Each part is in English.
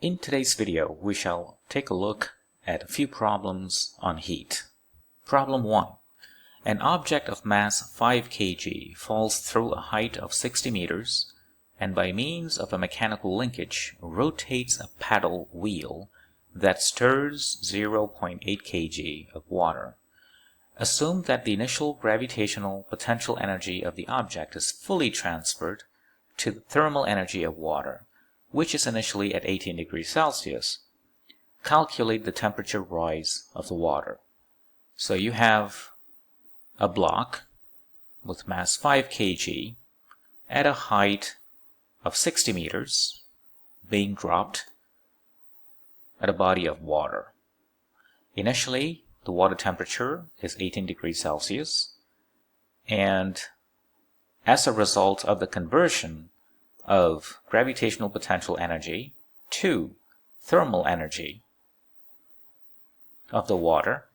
In today's video, we shall take a look at a few problems on heat. Problem 1. An object of mass 5 kg falls through a height of 60 meters and by means of a mechanical linkage rotates a paddle wheel that stirs 0.8 kg of water. Assume that the initial gravitational potential energy of the object is fully transferred to the thermal energy of water, which is initially at 18 degrees Celsius. Calculate the temperature rise of the water. So you have a block with mass 5 kg at a height of 60 meters being dropped at a body of water. Initially, the water temperature is 18 degrees Celsius, and as a result of the conversion of gravitational potential energy to thermal energy of the water,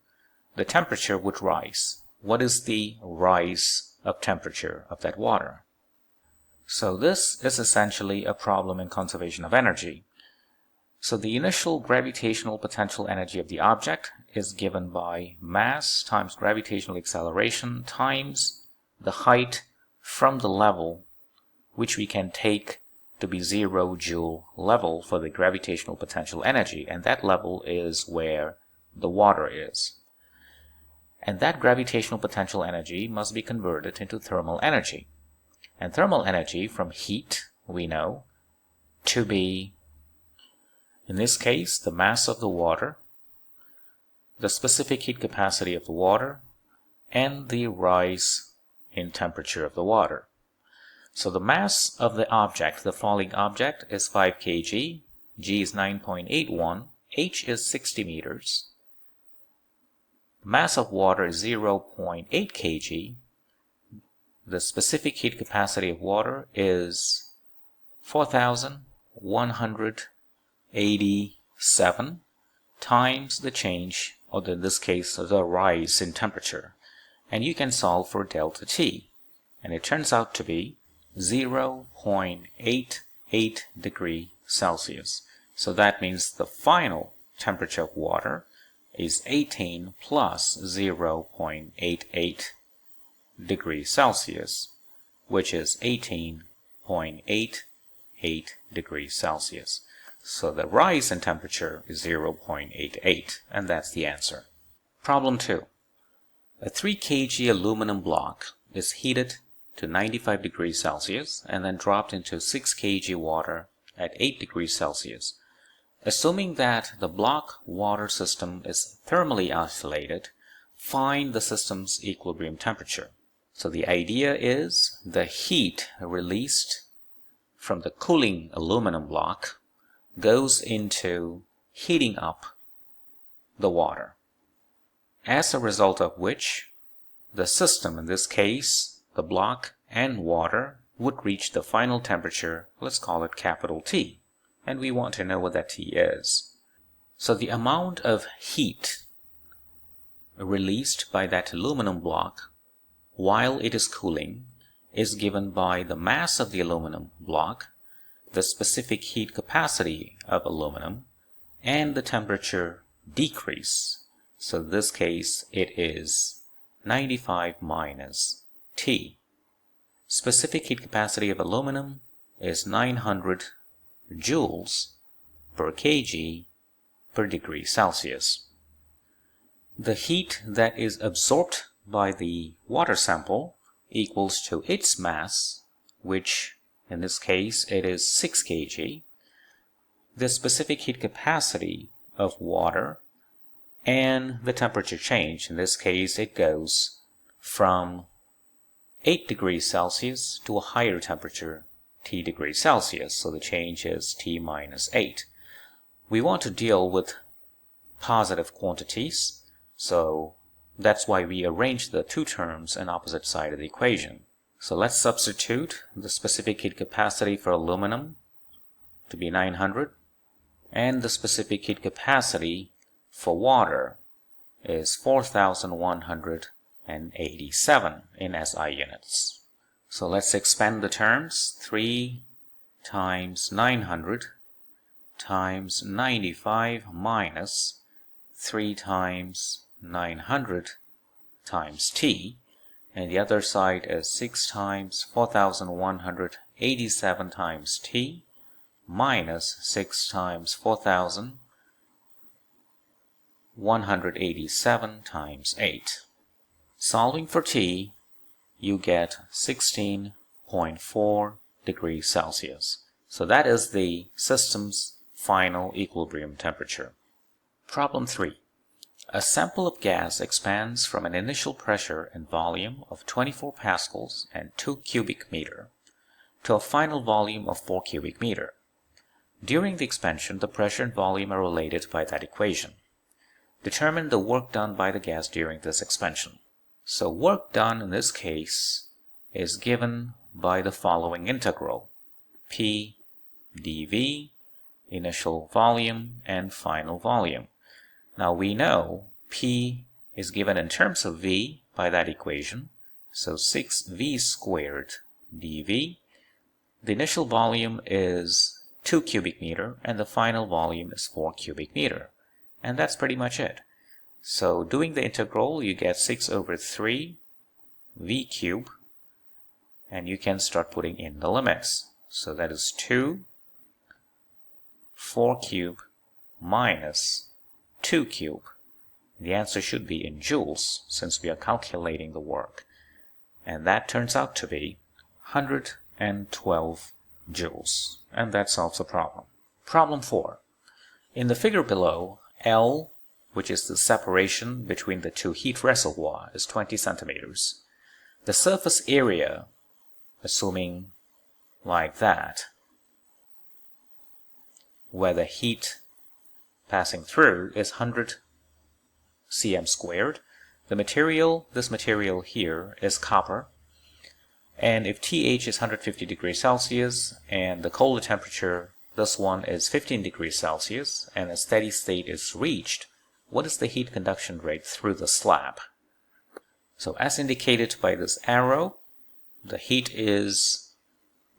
the temperature would rise. What is the rise of temperature of that water? So this is essentially a problem in conservation of energy. So the initial gravitational potential energy of the object is given by mass times gravitational acceleration times the height from the level, which we can take to be 0 joule level for the gravitational potential energy, and that level is where the water is. And that gravitational potential energy must be converted into thermal energy. And thermal energy from heat, we know, to be, in this case, the mass of the water, the specific heat capacity of the water, and the rise in temperature of the water. So the mass of the object, the falling object, is 5 kg, g is 9.81, h is 60 meters. Mass of water is 0.8 kg. The specific heat capacity of water is 4,187 times the change, or in this case, the rise in temperature. And you can solve for delta T. And it turns out to be 0.88 degrees Celsius. So that means the final temperature of water is 18 plus 0.88 degrees Celsius, which is 18.88 degrees Celsius. So the rise in temperature is 0.88, and that's the answer. Problem 2. A 3 kg aluminum block is heated to 95 degrees Celsius and then dropped into 6 kg water at 8 degrees Celsius. Assuming that the block water system is thermally isolated, find the system's equilibrium temperature. So the idea is the heat released from the cooling aluminum block goes into heating up the water, as a result of which the system, in this case the block and water, would reach the final temperature, let's call it capital T, and we want to know what that T is. So the amount of heat released by that aluminum block while it is cooling is given by the mass of the aluminum block, the specific heat capacity of aluminum, and the temperature decrease. So in this case it is 95 minus T. Specific heat capacity of aluminum is 900 joules per kg per degree Celsius. The heat that is absorbed by the water sample equals to its mass, which in this case it is 6 kg, the specific heat capacity of water, and the temperature change. In this case it goes from 8 degrees Celsius to a higher temperature, T degrees Celsius, so the change is T minus 8. We want to deal with positive quantities, so that's why we arrange the two terms on opposite side of the equation. So let's substitute the specific heat capacity for aluminum to be 900, and the specific heat capacity for water is 4,187 in SI units. So let's expand the terms. 3 times 900 times 95 minus 3 times 900 times t, and the other side is 6 times 4187 times t minus 6 times 4187 times 8. Solving for t, you get 16.4 degrees Celsius. So that is the system's final equilibrium temperature. Problem 3. A sample of gas expands from an initial pressure and volume of 24 pascals and 2 cubic meter to a final volume of 4 cubic meter. During the expansion, the pressure and volume are related by that equation. Determine the work done by the gas during this expansion. So work done in this case is given by the following integral: P dV, initial volume and final volume. Now we know P is given in terms of V by that equation, so 6V squared dV. The initial volume is 2 cubic meter and the final volume is 4 cubic meter. And that's pretty much it. So doing the integral, you get 6 over 3 V cube, and you can start putting in the limits. So that is 2, 4 cube minus 2 cube. The answer should be in joules since we are calculating the work. And that turns out to be 112 joules. And that solves the problem. Problem 4. In the figure below, L, which is the separation between the two heat reservoirs, is 20 centimeters. The surface area, assuming like that, where the heat passing through is 100 cm squared. The material, this material here, is copper. And if TH is 150 degrees Celsius and the colder temperature, this one, is 15 degrees Celsius, and a steady state is reached, what is the heat conduction rate through the slab? So as indicated by this arrow, the heat is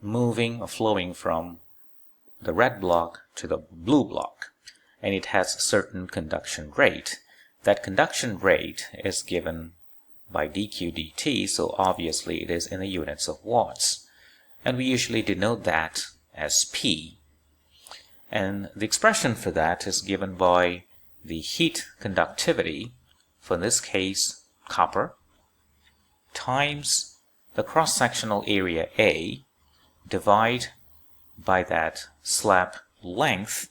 moving or flowing from the red block to the blue block, and it has a certain conduction rate. That conduction rate is given by dq dt, so obviously it is in the units of watts. And we usually denote that as P. And the expression for that is given by the heat conductivity, for this case copper, times the cross-sectional area A, divide by that slab length,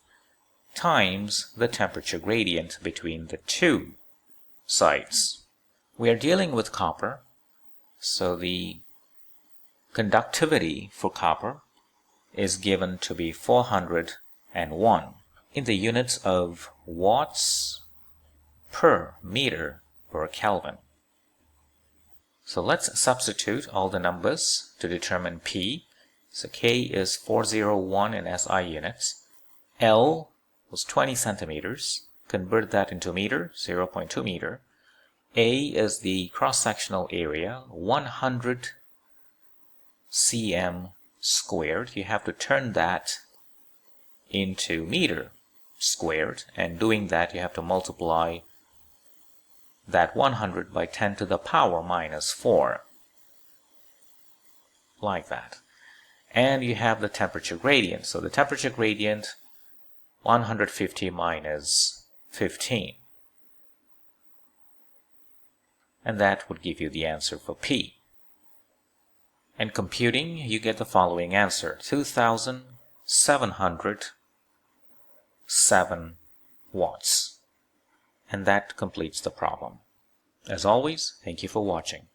times the temperature gradient between the two sides. We are dealing with copper, so the conductivity for copper is given to be 401 in the units of watts per meter per Kelvin. So let's substitute all the numbers to determine P. So K is 401 in SI units. L was 20 centimeters. Convert that into meter, 0.2 meter. A is the cross-sectional area, 100 cm squared. You have to turn that into meter squared, and doing that you have to multiply that 100 by 10 to the power minus 4, like that. And you have the temperature gradient. So the temperature gradient, 150 minus 15. And that would give you the answer for P. And computing, you get the following answer: 2,707 watts. And that completes the problem. As always, thank you for watching.